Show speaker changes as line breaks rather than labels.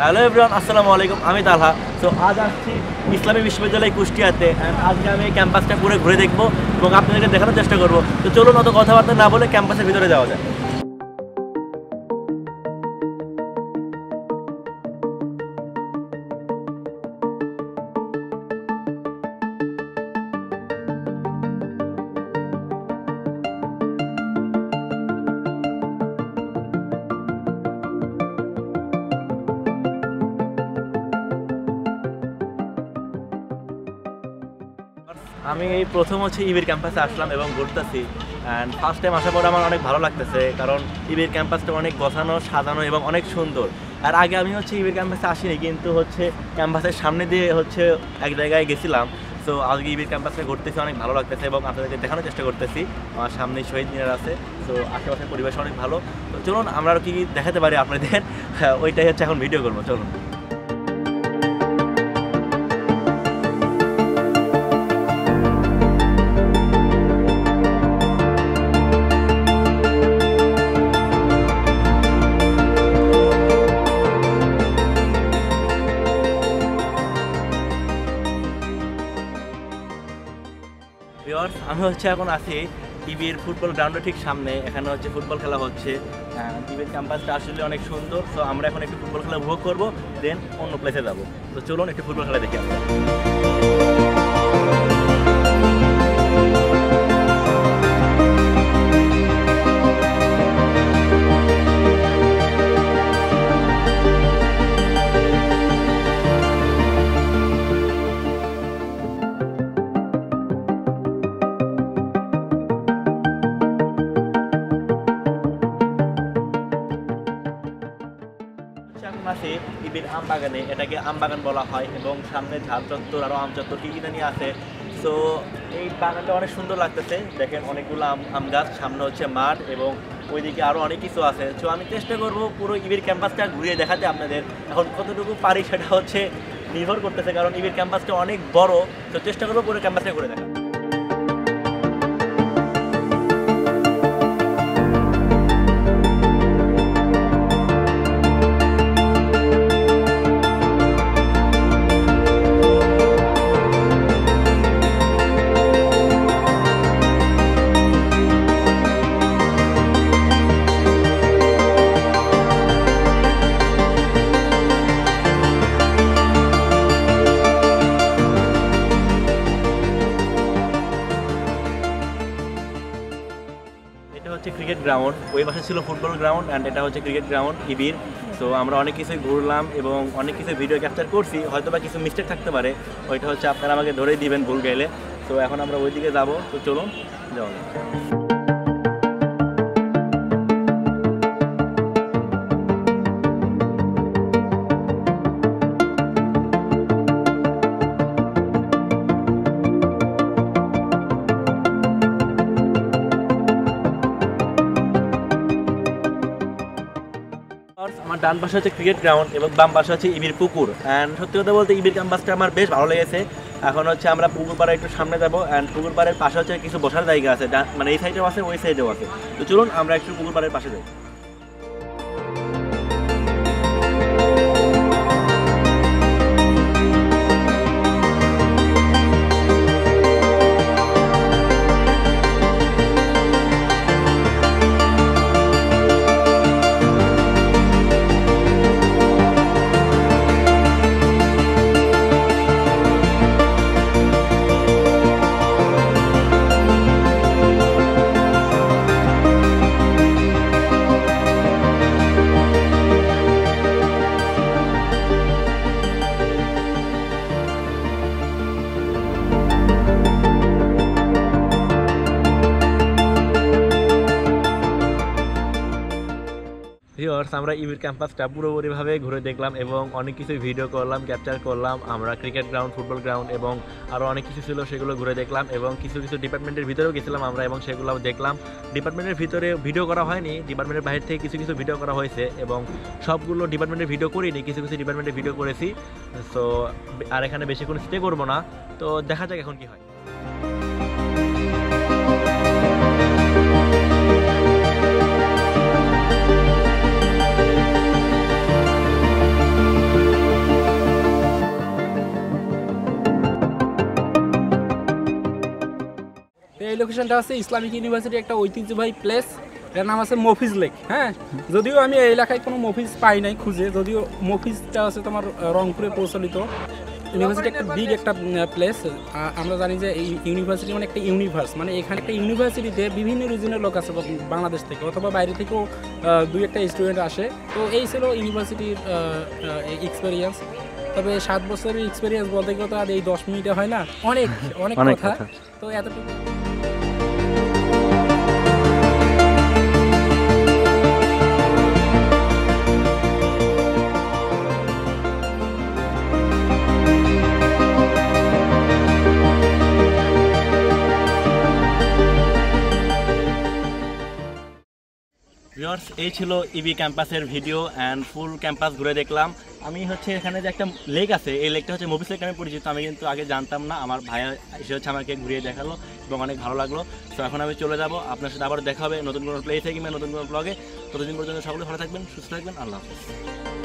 Hello everyone, আসসালামু আলাইকুম। আমি তালহা। তো আজ আসছি ইসলামী বিশ্ববিদ্যালয় কুষ্টিয়াতে। আজকে আমি ক্যাম্পাসটা পুরো ঘুরে দেখবো এবং আপনাদেরকে দেখানোর চেষ্টা করবো। তো চলুন অত কথাবার্তা না বলে ক্যাম্পাসের ভিতরে যাওয়া যায়। আমি এই প্রথম ইবির ক্যাম্পাসে আসলাম এবং ঘুরতেছি। অ্যান্ড ফার্স্ট টাইম আসার পর আমার অনেক ভালো লাগতেছে, কারণ ইবির ক্যাম্পাসটা অনেক গোছানো, সাজানো এবং অনেক সুন্দর। আর আগে আমি ইবির ক্যাম্পাসে আসিনি, কিন্তু ক্যাম্পাসের সামনে দিয়ে এক জায়গায় গেছিলাম। তো আজকে ইবির ক্যাম্পাসে ঘুরতেছি, অনেক ভালো লাগতেছে এবং আপনাদেরকে দেখানোর চেষ্টা করতেছি। আমার সামনে শহীদ মিনার আছে, তো আশেপাশের পরিবেশ অনেক ভালো। তো চলুন আমরা আর কি দেখাতে পারি আপনাদের, ওইটাই এখন ভিডিও করবো। চলুন। আমি এখন আছি ইবির ফুটবল গ্রাউন্ডের ঠিক সামনে। এখানে ফুটবল খেলা হচ্ছে। ইবির ক্যাম্পাসটা আসলে অনেক সুন্দর। তো আমরা এখন একটু ফুটবল খেলা উপভোগ করবো, দেন অন্য প্লেসে যাবো। তো চলুন একটু ফুটবল খেলা দেখি আমরা। আছে ইবির আম বাগানে, এটাকে আম বাগান বলা হয় এবং সামনে ঝাল চত্বর আরও আম চত্বর কি জানি আছে। সো এই বাগানটা অনেক সুন্দর লাগতেছে। দেখেন অনেকগুলো আম গাছ, সামনে মাঠ এবং ওইদিকে আরও অনেক কিছু আছে। সো আমি চেষ্টা করবো পুরো ইবির ক্যাম্পাসটা ঘুরিয়ে দেখাতে আপনাদের। এখন কতটুকু পারি সেটা নির্ভর করতেছে, কারণ ইবির ক্যাম্পাসটা অনেক বড়। তো চেষ্টা করবো পুরো ক্যাম্পাসটা ঘুরে দেখা। ক্রিকেট গ্রাউন্ড, ওই পাশে ছিল ফুটবল গ্রাউন্ড, অ্যান্ড এটা ক্রিকেট গ্রাউন্ড ইবির। তো আমরা অনেক কিছুই ঘুরলাম এবং অনেক কিছু ভিডিও ক্যাপচার করছি। হয়তো বা কিছু মিস্টেক থাকতে পারে, ওইটা আপনারা আমাকে ধরেই দিবেন ভুল গেলে। তো এখন আমরা ওইদিকে যাবো। তো চলুন যাওয়া যাক। আমার ডান পাশে ক্রিকেট গ্রাউন্ড এবং বাম পাশে ইবির পুকুর। অ্যান্ড সত্যি কথা বলতে ইবির ক্যাম্পাসটা আমার বেশ ভালো লেগেছে। এখন আমরা পুকুর পাড়ে একটু সামনে যাবো। অ্যান্ড পুকুর পাড়ের পাশে কিছু বসার জায়গা আছে, মানে এই সাইডেও আছে, ওই সাইডেও আছে। তো চলুন আমরা একটু পুকুর পাড়ের পাশে যাই। আমরা ইবির ক্যাম্পাসটা পুরোপুরিভাবে ঘুরে দেখলাম এবং অনেক কিছু ভিডিও করলাম, ক্যাপচার করলাম। আমরা ক্রিকেট গ্রাউন্ড, ফুটবল গ্রাউন্ড এবং আরও অনেক কিছু ছিল, সেগুলো ঘুরে দেখলাম এবং কিছু ডিপার্টমেন্টের ভিতরেও গেছিলাম আমরা এবং সেগুলো দেখলাম। ডিপার্টমেন্টের ভিতরে ভিডিও করা হয়নি, ডিপার্টমেন্টের বাইরে থেকে কিছু ভিডিও করা হয়েছে এবং সবগুলো ডিপার্টমেন্টের ভিডিও করিনি, কিছু ডিপার্টমেন্টের ভিডিও করেছি। সো আর এখানে বেশিক্ষণ স্টে করবো না, তো দেখা যাক এখন কি হয়।
লোকেশনটা আছে ইসলামিক ইউনিভার্সিটির একটা ঐতিহ্যবাহী প্লেস, এর নাম আছে মফিজ লেক। হ্যাঁ, যদিও আমি এই এলাকায় কোনো মফিজ পাই নাই খুঁজে, যদিও মফিজটা আছে তোমার রংপুরে প্রচলিত। ইউনিভার্সিটি একটা বিগ একটা প্লেস। আমরা জানি যে এই ইউনিভার্সিটি মানে একটা ইউনিভার্স, মানে এখানে একটা ইউনিভার্সিটিতে বিভিন্ন রিজনের লোক আছে বাংলাদেশ থেকে অথবা বাইরে থেকেও দুই একটা স্টুডেন্ট আসে। তো এই ছিল ইউনিভার্সিটির এক্সপিরিয়েন্স। তবে 7 বছরের এক্সপিরিয়েন্স বলতে গেলে তো আর এই 10 মিনিটে হয় না, অনেক অনেক কথা। তো এতটুকু
ভিউয়ার্স, এই ছিল ইবি ক্যাম্পাসের ভিডিও অ্যান্ড ফুল ক্যাম্পাস ঘুরে দেখলাম। আমি হচ্ছে এখানে যে একটা লেক আছে, এই লেকটা হচ্ছে মফিজ লেক নামে পরিচিত। আমি কিন্তু আগে জানতাম না, আমার ভাইয়া এসে হচ্ছে আমাকে ঘুরিয়ে দেখালো এবং অনেক ভালো লাগলো। তো এখন আমি চলে যাব, আপনার সাথে আবার দেখা হবে নতুন কোনো প্লেসে কিংবা নতুন কোনো ব্লগে। ততদিন পর্যন্ত সকলে ভালো থাকবেন, সুস্থ থাকবেন, আল্লাহ হাফেজ।